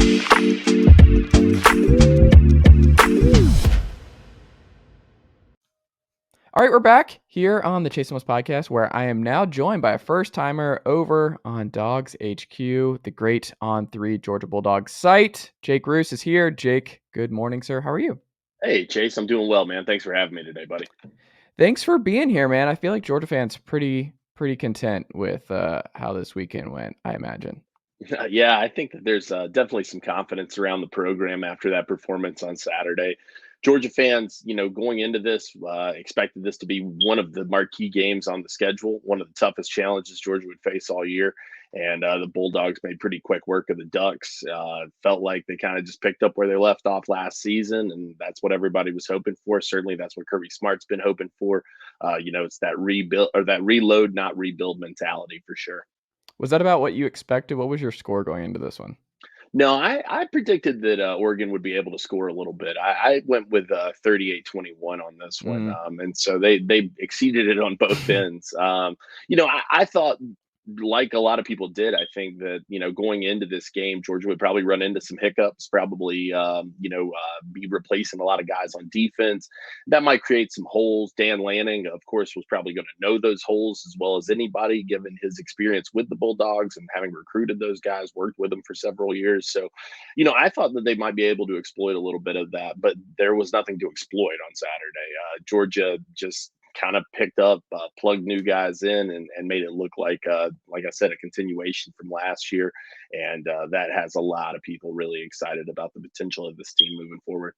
All right, we're back here on the Chase Thomas podcast, where I am now joined by a first-timer over on DawgsHQ, the great On3 Georgia Bulldogs site. Jake Roos is here. Jake, good morning, sir. How are you? Hey, Chase, I'm doing well, man. Thanks for having me today, buddy. Thanks for being here, man. I feel like Georgia fans pretty content with how this weekend went, I imagine. Yeah, I think that there's definitely some confidence around the program after that performance on Saturday. Georgia fans, going into this, expected this to be one of the marquee games on the schedule, one of the toughest challenges Georgia would face all year. And the Bulldogs made pretty quick work of the Ducks. Felt like they kind of just picked up where they left off last season, and that's what everybody was hoping for. Certainly, that's what Kirby Smart's been hoping for. It's that rebuild or that reload, not rebuild mentality for sure. Was that about what you expected? What was your score going into this one? No, I predicted that Oregon would be able to score a little bit. I went with 38-21 on this one, Mm. and so they exceeded it on both ends. I thought, like a lot of people did, I think that going into this game, Georgia would probably run into some hiccups, probably be replacing a lot of guys on defense. That might create some holes. Dan Lanning, of course, was probably going to know those holes as well as anybody, given his experience with the Bulldogs and having recruited those guys, worked with them for several years. So, I thought that they might be able to exploit a little bit of that, but there was nothing to exploit on Saturday. Georgia just kind of picked up, plugged new guys in, and made it look like I said, a continuation from last year. And that has a lot of people really excited about the potential of this team moving forward.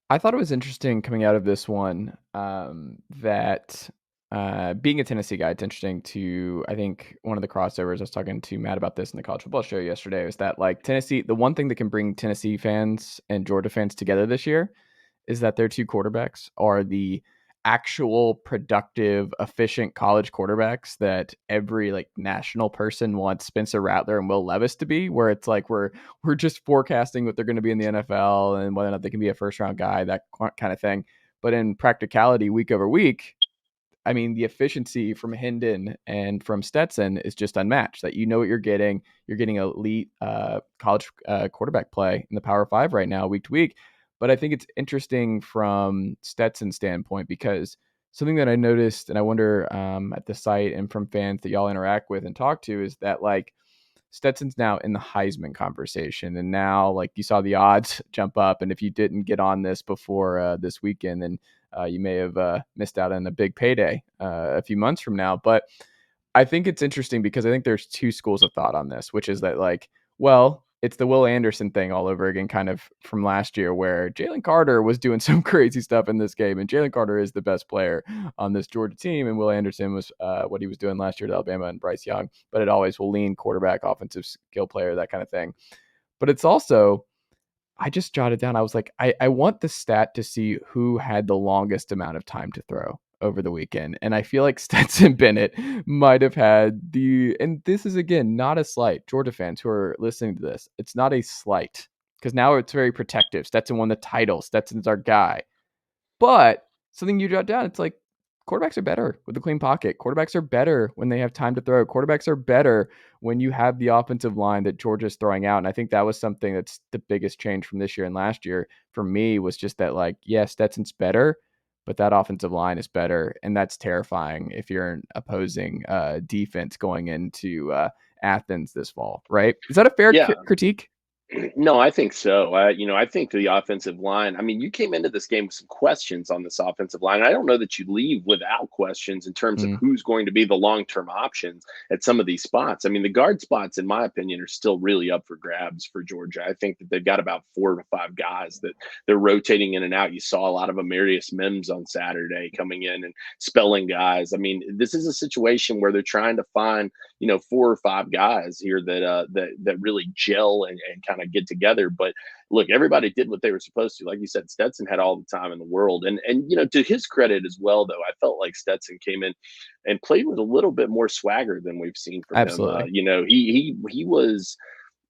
I thought it was interesting coming out of this one that being a Tennessee guy, it's interesting to, I think one of the crossovers, I was talking to Matt about this in the college football show yesterday, was that like Tennessee, the one thing that can bring Tennessee fans and Georgia fans together this year is that their two quarterbacks are the actual productive, efficient college quarterbacks that every like national person wants Spencer Rattler and Will Levis to be, where it's like we're just forecasting what they're going to be in the NFL and whether or not they can be a first round guy, that kind of thing. But in practicality, week over week, I mean, the efficiency from Hendon and from Stetson is just unmatched. That you know what you're getting. You're getting elite college quarterback play in the Power Five right now, week to week. But I think it's interesting from Stetson's standpoint because something that I noticed, and I wonder at the site and from fans that y'all interact with and talk to, is that like Stetson's now in the Heisman conversation, and now like you saw the odds jump up. And if you didn't get on this before this weekend, then you may have missed out on a big payday a few months from now. But I think it's interesting because I think there's two schools of thought on this, which is that like, well, it's the Will Anderson thing all over again, kind of from last year, where Jaelen Carter was doing some crazy stuff in this game, and Jaelen Carter is the best player on this Georgia team, and Will Anderson was what he was doing last year at Alabama and Bryce Young, but it always will lean quarterback, offensive skill player, that kind of thing. But it's also, I just jotted down, I was like, I want the stat to see who had the longest amount of time to throw over the weekend. And I feel like Stetson Bennett might have had and this is again, not a slight, Georgia fans who are listening to this, it's not a slight because now it's very protective. Stetson won the title. Stetson's our guy. But something you jot down, it's like quarterbacks are better with the clean pocket. Quarterbacks are better when they have time to throw. Quarterbacks are better when you have the offensive line that Georgia's throwing out. And I think that was something that's the biggest change from this year and last year for me was just that, like, yeah, Stetson's better, but that offensive line is better. And that's terrifying if you're an opposing defense going into Athens this fall, right? Is that a fair Yeah, critique? no, I think so. I think the offensive line. I mean, you came into this game with some questions on this offensive line. I don't know that you leave without questions in terms of Mm. who's going to be the long-term options at some of these spots. I mean, the guard spots, in my opinion, are still really up for grabs for Georgia. I think that they've got about 4 to 5 guys that they're rotating in and out. You saw a lot of Amarius Mims on Saturday coming in and spelling guys. I mean, this is a situation where they're trying to find 4 or 5 guys here that really gel and kind of get together. But look, everybody did what they were supposed to. Like you said, Stetson had all the time in the world, and to his credit as well, though, I felt like Stetson came in and played with a little bit more swagger than we've seen from him. Absolutely. He was.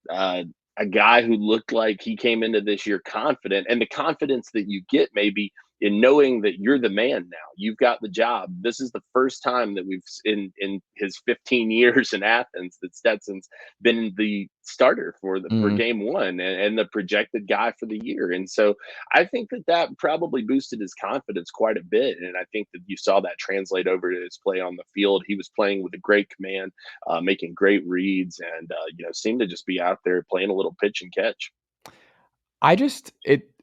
A guy who looked like he came into this year confident, and the confidence that you get maybe in knowing that you're the man now. You've got the job. This is the first time that we've in his 15 years in Athens that Stetson's been the starter for Mm. game one and the projected guy for the year. And so I think that probably boosted his confidence quite a bit. And I think that you saw that translate over to his play on the field. He was playing with a great command, making great reads, and seemed to just be out there playing a little pitch and catch.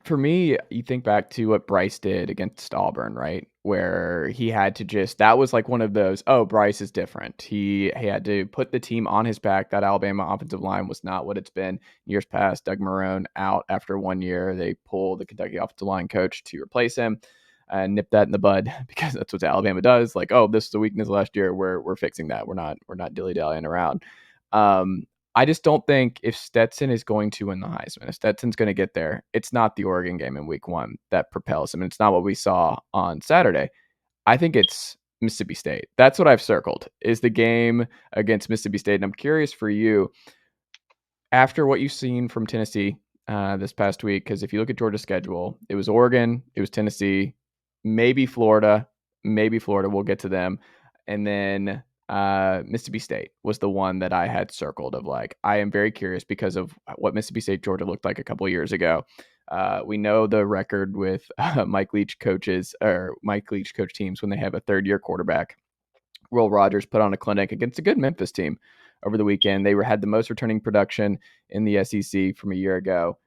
For me, you think back to what Bryce did against Auburn, right? Where he had to that was like one of those, oh, Bryce is different. He had to put the team on his back. That Alabama offensive line was not what it's been years past. Doug Marrone out after 1 year. They pulled the Kentucky offensive line coach to replace him and nip that in the bud because that's what Alabama does. Like, oh, this is a weakness last year. We're fixing that. We're not dilly-dallying around. Um, I just don't think if Stetson is going to win the Heisman, if Stetson's going to get there, it's not the Oregon game in week one that propels him. And it's not what we saw on Saturday. I think it's Mississippi State. That's what I've circled is the game against Mississippi State. And I'm curious for you, after what you've seen from Tennessee this past week, because if you look at Georgia's schedule, it was Oregon, it was Tennessee, maybe Florida, maybe Florida. We'll get to them. And then Mississippi State was the one that I had circled of like, I am very curious because of what Mississippi State Georgia looked like a couple of years ago. We know the record with Mike Leach coach teams when they have a third-year quarterback. Will Rogers put on a clinic against a good Memphis team over the weekend. They had the most returning production in the SEC from a year ago.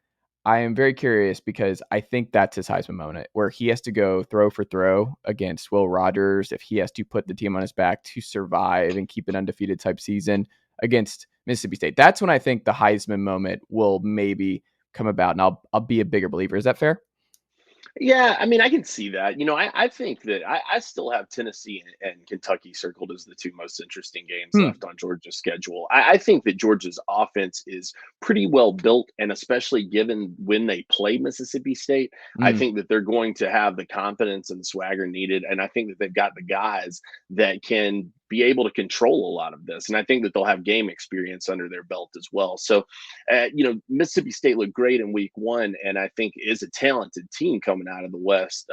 I am very curious because I think that's his Heisman moment where he has to go throw for throw against Will Rogers. If he has to put the team on his back to survive and keep an undefeated type season against Mississippi State, that's when I think the Heisman moment will maybe come about, and I'll be a bigger believer. Is that fair? Yeah, I mean, I can see that. I think that I still have Tennessee and Kentucky circled as the two most interesting games Hmm. left on Georgia's schedule. I think that Georgia's offense is pretty well built, and especially given when they play Mississippi State, I Mm. think that they're going to have the confidence and the swagger needed. And I think that they've got the guys that can be able to control a lot of this. And I think that they'll have game experience under their belt as well. So Mississippi State looked great in week one, and I think is a talented team coming out of the West.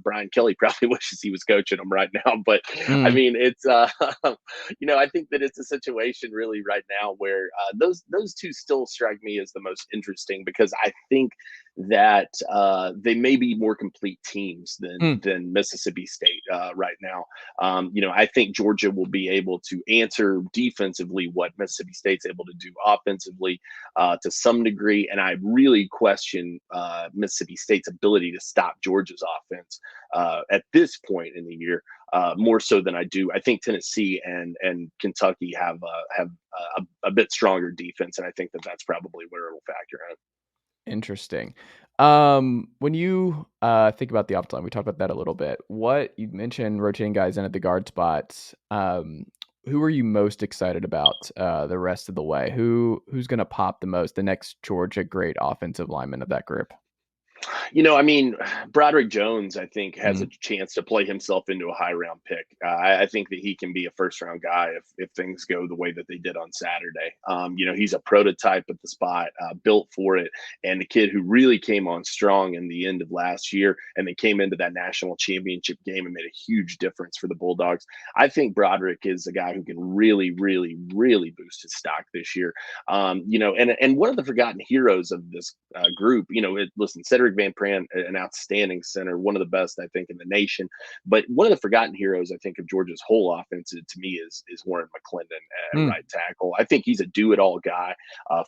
Brian Kelly probably wishes he was coaching them right now, but I Mm. mean, it's I think that it's a situation really right now where those two still strike me as the most interesting because I think that they may be more complete teams Mm. than Mississippi State right now. I think Georgia will be able to answer defensively what Mississippi State's able to do offensively to some degree, and I really question Mississippi State's ability to stop Georgia's offense at this point in the year. More so than I do. I think Tennessee and Kentucky have a bit stronger defense, and I think that that's probably where it'll factor in. Interesting. When you think about the offensive line, we talked about that a little bit. What you mentioned rotating guys in at the guard spots. Who are you most excited about the rest of the way? Who's going to pop the most? The next Georgia great offensive lineman of that group. I mean, Broderick Jones, I think, has a Mm. chance to play himself into a high round pick. I think that he can be a first round guy if things go the way that they did on Saturday. He's a prototype at the spot, built for it, and the kid who really came on strong in the end of last year and then came into that national championship game and made a huge difference for the Bulldogs. I think Broderick is a guy who can really, really, really boost his stock this year. And one of the forgotten heroes of this group, listen, Cedric Van Pran, an outstanding center, one of the best I think in the nation. But one of the forgotten heroes I think of Georgia's whole offense to me is Warren McClendon at Mm. right tackle. I think he's a do-it-all guy,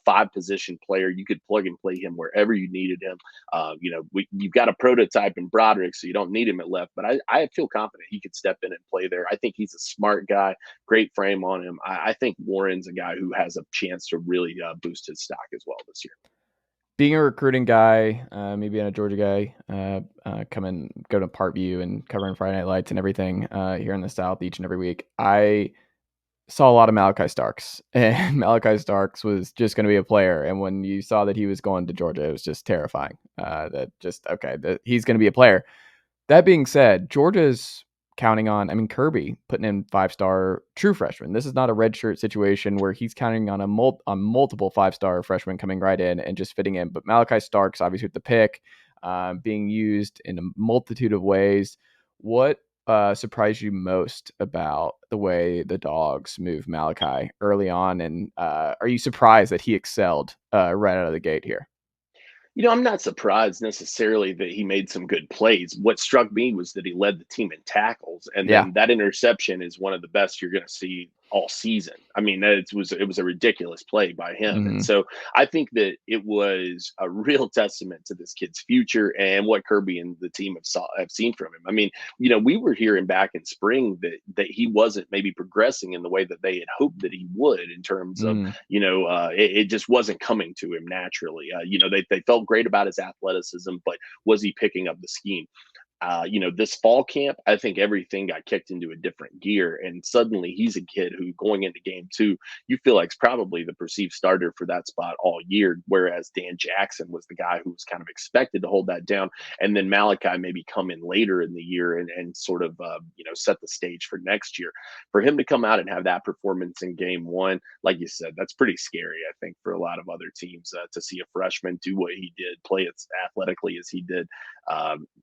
five position player. You could plug and play him wherever you needed him. You've got a prototype in Broderick, so you don't need him at left. But I feel confident he could step in and play there. I think he's a smart guy, great frame on him. I think Warren's a guy who has a chance to really boost his stock as well this year. Being a recruiting guy, me being a Georgia guy, go to Parkview and covering Friday Night Lights and everything here in the South each and every week. I saw a lot of Malakai Starks, and Malakai Starks was just going to be a player. And when you saw that he was going to Georgia, it was just terrifying. That he's going to be a player. That being said, Georgia's counting on, I mean, Kirby putting in 5-star true freshman. This is not a redshirt situation where he's counting on multiple 5-star freshmen coming right in and just fitting in. But Malachi Starks, obviously, with the pick, being used in a multitude of ways. What surprised you most about the way the Dawgs moved Malakai early on? And are you surprised that he excelled right out of the gate here? I'm not surprised necessarily that he made some good plays. What struck me was that he led the team in tackles, and Yeah. then that interception is one of the best you're going to see all season. I mean, it was a ridiculous play by him, and Hmm. so I think that it was a real testament to this kid's future and what Kirby and the team have seen from him. I mean, we were hearing back in spring that he wasn't maybe progressing in the way that they had hoped that he would in terms of Mm. it just wasn't coming to him naturally. They felt great about his athleticism, but was he picking up the scheme? This fall camp, I think everything got kicked into a different gear. And suddenly he's a kid who, going into game two, you feel like is probably the perceived starter for that spot all year. Whereas Dan Jackson was the guy who was kind of expected to hold that down. And then Malakai maybe come in later in the year and sort of, set the stage for next year. For him to come out and have that performance in game one, like you said, that's pretty scary, I think, for a lot of other teams to see a freshman do what he did, play as athletically as he did.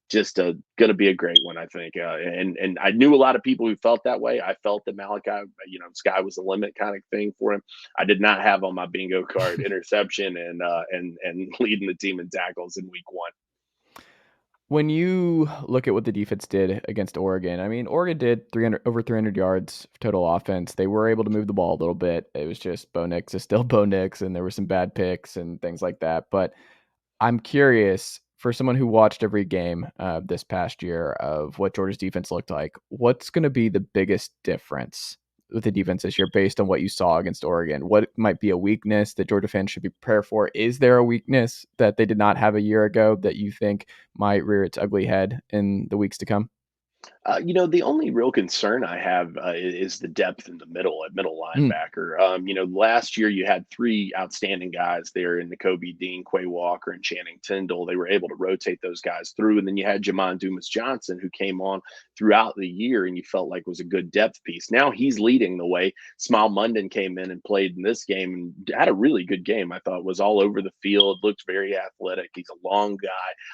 Just going to be a great one, I think. And I knew a lot of people who felt that way. I felt that Malachi, sky was the limit kind of thing for him. I did not have on my bingo card interception and leading the team in tackles in week one. When you look at what the defense did against Oregon, I mean, Oregon did 300 over 300 yards total offense. They were able to move the ball a little bit. It was just Bo Nix is still Bo Nix, and there were some bad picks and things like that. But I'm curious, for someone who watched every game this past year of what Georgia's defense looked like, what's going to be the biggest difference with the defense this year based on what you saw against Oregon? What might be a weakness that Georgia fans should be prepared for? Is there a weakness that they did not have a year ago that you think might rear its ugly head in the weeks to come? The only real concern I have is the depth in the middle at middle Mm, linebacker. Last year you had three outstanding guys there in N'Kobe Dean, Quay Walker, and Channing Tindall. They were able to rotate those guys through, and then you had Jamon Dumas Johnson, who came on throughout the year, and you felt like was a good depth piece. Now he's leading the way. Smile Munden came in and played in this game and had a really good game. I thought was all over the field, looked very athletic. He's a long guy.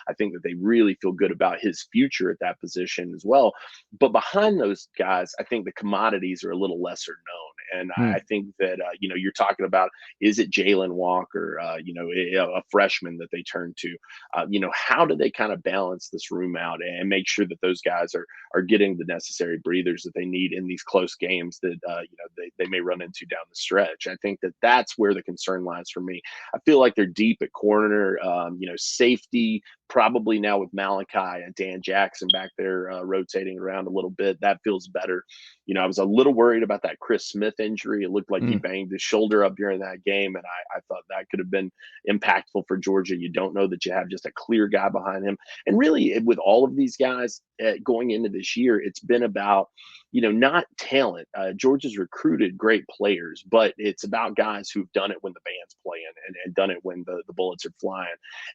I think that they really feel good about his future at that position as well. But behind those guys, I think the commodities are a little lesser known. And I mm. think that, you're talking about, is it Jalen Walker, a freshman that they turn to? How do they kind of balance this room out and make sure that those guys are getting the necessary breathers that they need in these close games that, they may run into down the stretch? I think that that's where the concern lies for me. I feel like they're deep at corner, safety, probably now with Malakai and Dan Jackson back there rotating around a little bit. That feels better. I was a little worried about that Chris Smith injury. It looked like he Mm. banged his shoulder up during that game, and I thought that could have been impactful for Georgia. You don't know that you have just a clear guy behind him. And really, with all of these guys going into this year, it's been about, not talent. Georgia's recruited great players, but it's about guys who've done it when the band's playing and done it when the bullets are flying.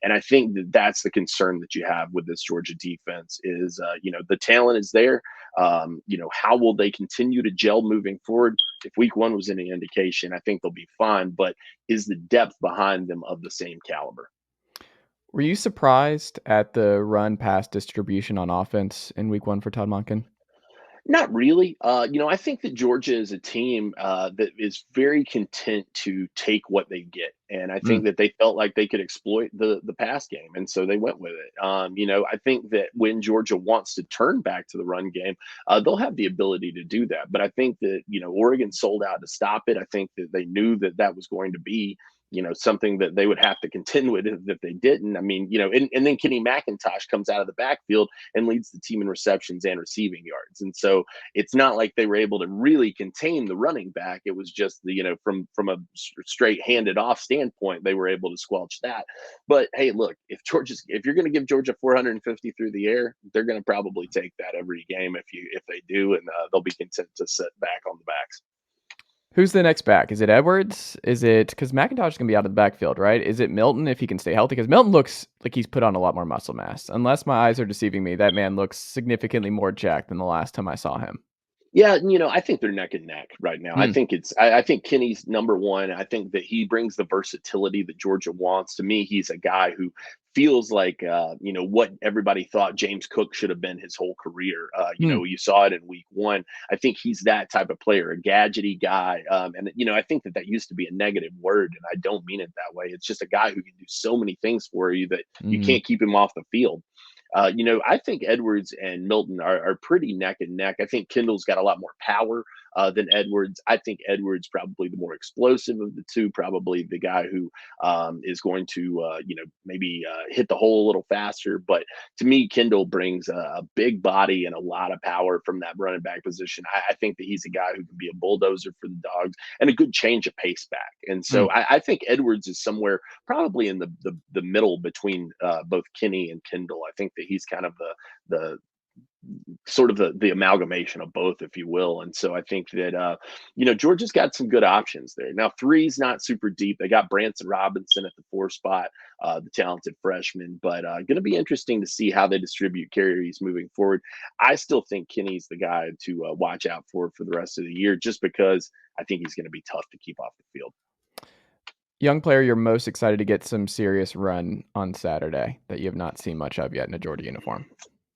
And I think that that's the concern that you have with this Georgia defense is, the talent is there. How will they continue to gel moving forward? If week one was any indication, I think they'll be fine. But is the depth behind them of the same caliber? Were you surprised at the run pass distribution on offense in week one for Todd Monken? Not really. I think that Georgia is a team that is very content to take what they get, and I think Mm. that they felt like they could exploit the pass game, and so they went with it. I think that when Georgia wants to turn back to the run game, they'll have the ability to do that. But I think that Oregon sold out to stop it. I think that they knew that that was going to be something that they would have to contend with if they didn't. I mean, and then Kenny McIntosh comes out of the backfield and leads the team in receptions and receiving yards. And so it's not like they were able to really contain the running back. It was just from a straight handed off standpoint, they were able to squelch that. But hey, look, if you're going to give Georgia 450 through the air, they're going to probably take that every game if they do, and they'll be content to sit back on the backs. Who's the next back? Is it Edwards? Is it because McIntosh is going to be out of the backfield, right? Is it Milton if he can stay healthy? Because Milton looks like he's put on a lot more muscle mass. Unless my eyes are deceiving me, that man looks significantly more jacked than the last time I saw him. Yeah, I think they're neck and neck right now. I Mm, think I think Kenny's number one. I think that he brings the versatility that Georgia wants. To me, he's a guy who feels like what everybody thought James Cook should have been his whole career. Hmm. You saw it in week one. I think he's that type of player, a gadgety guy. And I think that used to be a negative word, and I don't mean it that way. It's just a guy who can do so many things for you that you Hmm. can't keep him off the field. I think Edwards and Milton are pretty neck and neck. I think Kendall's got a lot more power than Edwards. I think Edwards probably the more explosive of the two, probably the guy who is going to, maybe hit the hole a little faster. But to me, Kendall brings a big body and a lot of power from that running back position. I think that he's a guy who can be a bulldozer for the Dogs and a good change of pace back. And Hmm. so I think Edwards is somewhere probably in the middle between both Kenny and Kendall. I think that he's kind of the sort of the amalgamation of both, if you will. And so I think that Georgia's got some good options there. Now three's not super deep. They got Branson Robinson at the 4 spot, the talented freshman, but going to be interesting to see how they distribute carries moving forward. I still think Kenny's the guy to watch out for the rest of the year, just because I think he's going to be tough to keep off the field. Young player you're most excited to get some serious run on Saturday that you have not seen much of yet in a Georgia uniform?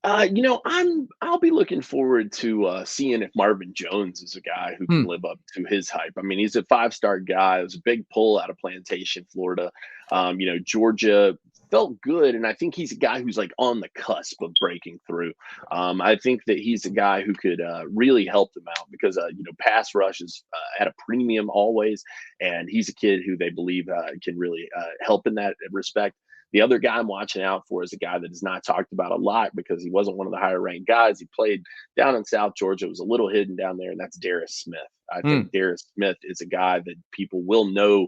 I'll be looking forward to seeing if Marvin Jones is a guy who can Hmm. live up to his hype. I mean, he's a 5-star guy. It was a big pull out of Plantation, Florida. Georgia felt good, and I think he's a guy who's like on the cusp of breaking through. I think that he's a guy who could really help them out because pass rush is at a premium always, and he's a kid who they believe can really help in that respect. The other guy I'm watching out for is a guy that is not talked about a lot because he wasn't one of the higher ranked guys. He played down in South Georgia, was a little hidden down there, and that's Darius Smith. I Hmm. think Darius Smith is a guy that people will know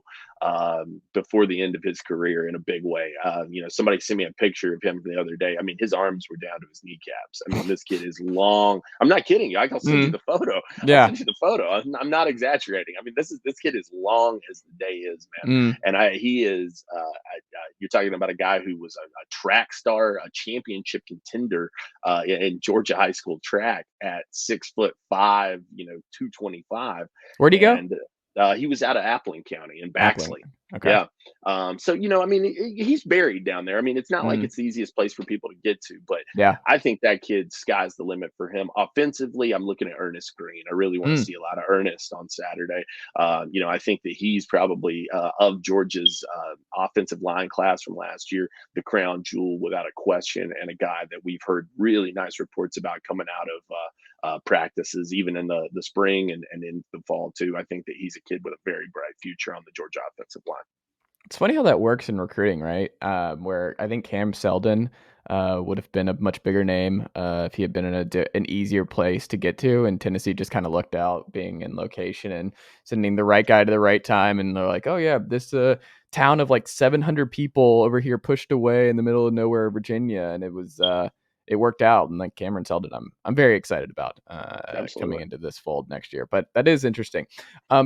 before the end of his career in a big way. Somebody sent me a picture of him the other day. I mean, his arms were down to his kneecaps. I mean, this kid is long. I'm not kidding you. I'll send you Hmm. the photo. I'll Yeah. send you the photo. I'm not exaggerating. I mean, this kid is long as the day is, man. Hmm. And he is. You're talking about a guy who was a track star, a championship contender in Georgia high school track at 6'5", 225, Where'd he go? and he was out of Appling County in Appling. Baxley. Okay. Yeah. So I mean, he's buried down there. I mean, it's not like Hmm. it's the easiest place for people to get to, but Yeah. I think that kid sky's the limit for him. Offensively, I'm looking at Ernest Green. I really want to Hmm. see a lot of Ernest on Saturday. I think that he's probably of Georgia's offensive line class from last year, the crown jewel without a question, and a guy that we've heard really nice reports about coming out of practices, even in the spring and in the fall too. I think that he's a kid with a very bright future on the Georgia offensive line. It's funny how that works in recruiting, right? Where I think Cam Seldon would have been a much bigger name if he had been in an easier place to get to, and Tennessee just kind of looked out being in location and sending the right guy to the right time, and they're like, oh yeah, this town of like 700 people over here pushed away in the middle of nowhere, Virginia, and it worked out. And like Cameron Seldon, I'm very excited about coming Absolutely. into this fold next year. But that is interesting.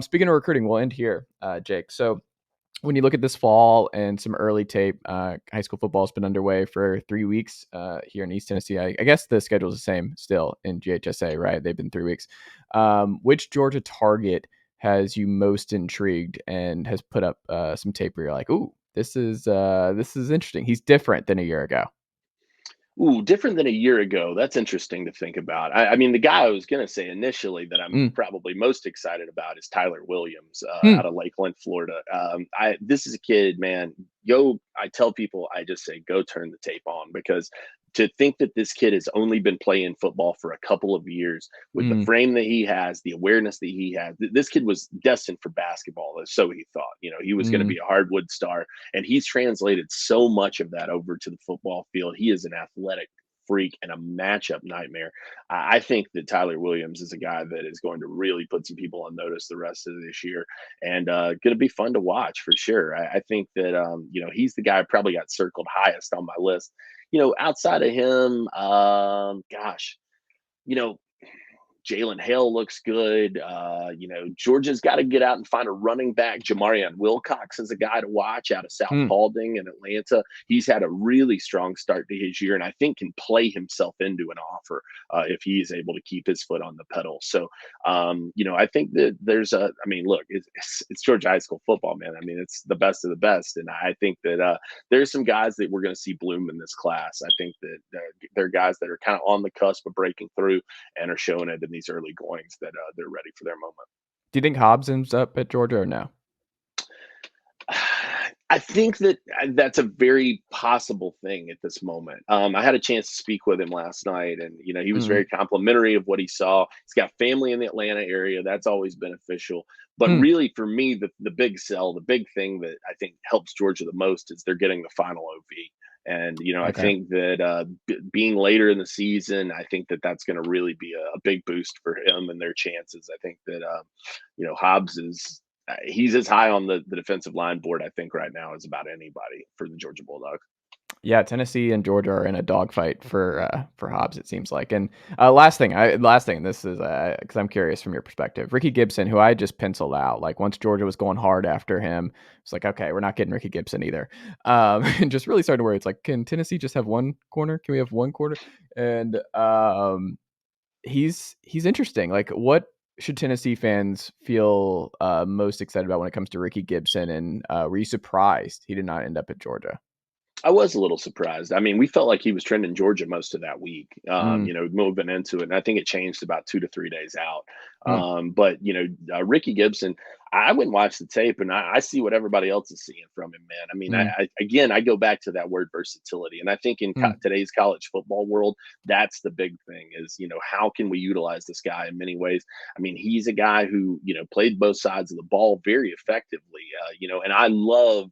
Speaking of recruiting, we'll end here, Jake. So when you look at this fall and some early tape, high school football has been underway for 3 weeks here in East Tennessee. I guess the schedule is the same still in GHSA, right? They've been 3 weeks. Which Georgia target has you most intrigued and has put up some tape where you're like, ooh, this is interesting. He's different than a year ago. Ooh, different than a year ago. That's interesting to think about. I mean, the guy I was going to say initially that I'm Mm. probably most excited about is Tyler Williams Hmm. out of Lakeland, Florida. This is a kid, man. I tell people, I just say, go turn the tape on, because to think that this kid has only been playing football for a couple of years with the Mm. frame that he has, the awareness that he has, this kid was destined for basketball, so he thought. He was going to Mm. be a hardwood star, and he's translated so much of that over to the football field. He is an athletic freak and a matchup nightmare. I think that Tyler Williams is a guy that is going to really put some people on notice the rest of this year, and going to be fun to watch for sure. I think that he's the guy I probably got circled highest on my list. Outside of him, gosh, you know, Jalen Hale looks good. Georgia's got to get out and find a running back. Jamarian Wilcox is a guy to watch out of South Mm. Paulding in Atlanta. He's had a really strong start to his year, and I think can play himself into an offer if he's able to keep his foot on the pedal. So, I think that look, it's Georgia high school football, man. I mean, it's the best of the best. And I think that there's some guys that we're going to see bloom in this class. I think that they're guys that are kind of on the cusp of breaking through and are showing it in these early goings that they're ready for their moment. Do you think Hobbs ends up at Georgia or no? I think that that's a very possible thing at this moment. I had a chance to speak with him last night, and he was Mm. very complimentary of what he saw. He's got family in the Atlanta area; that's always beneficial. But Hmm. really, for me, the big sell, the big thing that I think helps Georgia the most is they're getting the final OV. And I Okay. think that being later in the season, I think that that's going to really be a big boost for him and their chances. I think that Hobbs is he's as high on the defensive line board, I think, right now as about anybody for the Georgia Bulldogs. Yeah, Tennessee and Georgia are in a dogfight for Hobbs, it seems like. And last thing, this is because I'm curious from your perspective. Ricky Gibson, who I just penciled out, like once Georgia was going hard after him, it's like, okay, we're not getting Ricky Gibson either. And just really starting to worry. It's like, can Tennessee just have one corner? Can we have one corner? And he's interesting. Like, what should Tennessee fans feel most excited about when it comes to Ricky Gibson? And were you surprised he did not end up at Georgia? I was a little surprised. I mean, we felt like he was trending Georgia most of that week, Mm, moving into it. And I think it changed about 2 to 3 days out. mm, But, Ricky Gibson, I went and watched the tape and I see what everybody else is seeing from him, man. I mean, mm, again, I go back to that word versatility. And I think in mm. today's college football world, that's the big thing is, how can we utilize this guy in many ways? I mean, he's a guy who, played both sides of the ball very effectively, and I love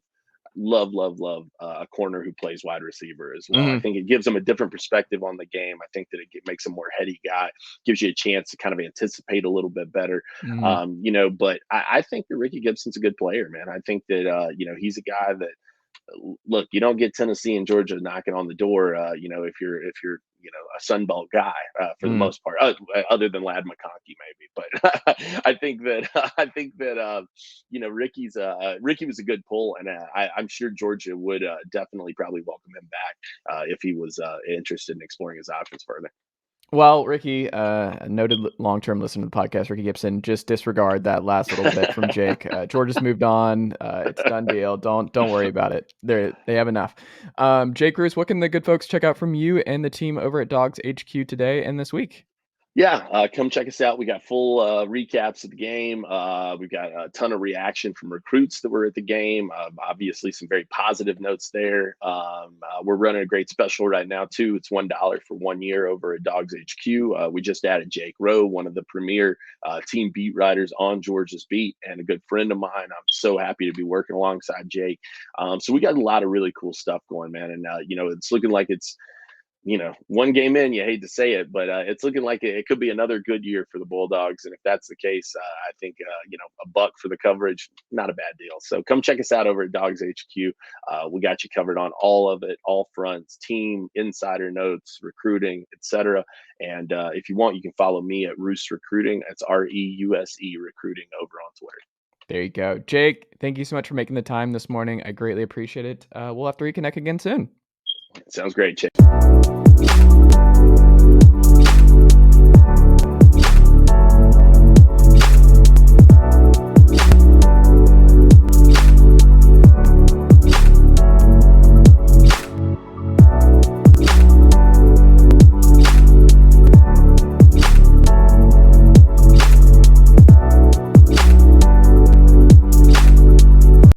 a corner who plays wide receiver as well. I Mhm, think it gives him a different perspective on the game. I think that makes him a more heady guy, gives you a chance to kind of anticipate a little bit better. mhm, But I think that Ricky Gibson's a good player, man. I think that he's a guy that look, you don't get Tennessee and Georgia knocking on the door. If you're a Sun Belt guy for the mm. most part, other than Lad McConkey maybe. But I think that Ricky was a good pull, and I'm sure Georgia would definitely probably welcome him back if he was interested in exploring his options further. Well, Ricky, a noted long-term listener to the podcast, Ricky Gibson, just disregard that last little bit from Jake. Georgia's moved on. It's a done deal. Don't worry about it. They have enough. Jake Bruce, what can the good folks check out from you and the team over at Dogs HQ today and this week? Yeah, come check us out. We got full recaps of the game. We've got a ton of reaction from recruits that were at the game. Obviously, some very positive notes there. We're running a great special right now, too. It's $1 for 1 year over at Dogs HQ. We just added Jake Rowe, one of the premier team beat writers on Georgia's beat, and a good friend of mine. I'm so happy to be working alongside Jake. So we got a lot of really cool stuff going, man. And, it's looking like it's one game in, you hate to say it, but it's looking like it could be another good year for the Bulldogs. And if that's the case, I think, a buck for the coverage, not a bad deal. So come check us out over at Dogs HQ. We got you covered on all of it, all fronts, team, insider notes, recruiting, etc. And if you want, you can follow me at Roos Recruiting. That's REUSE Recruiting over on Twitter. There you go. Jake, thank you so much for making the time this morning. I greatly appreciate it. We'll have to reconnect again soon. Sounds great, Chase.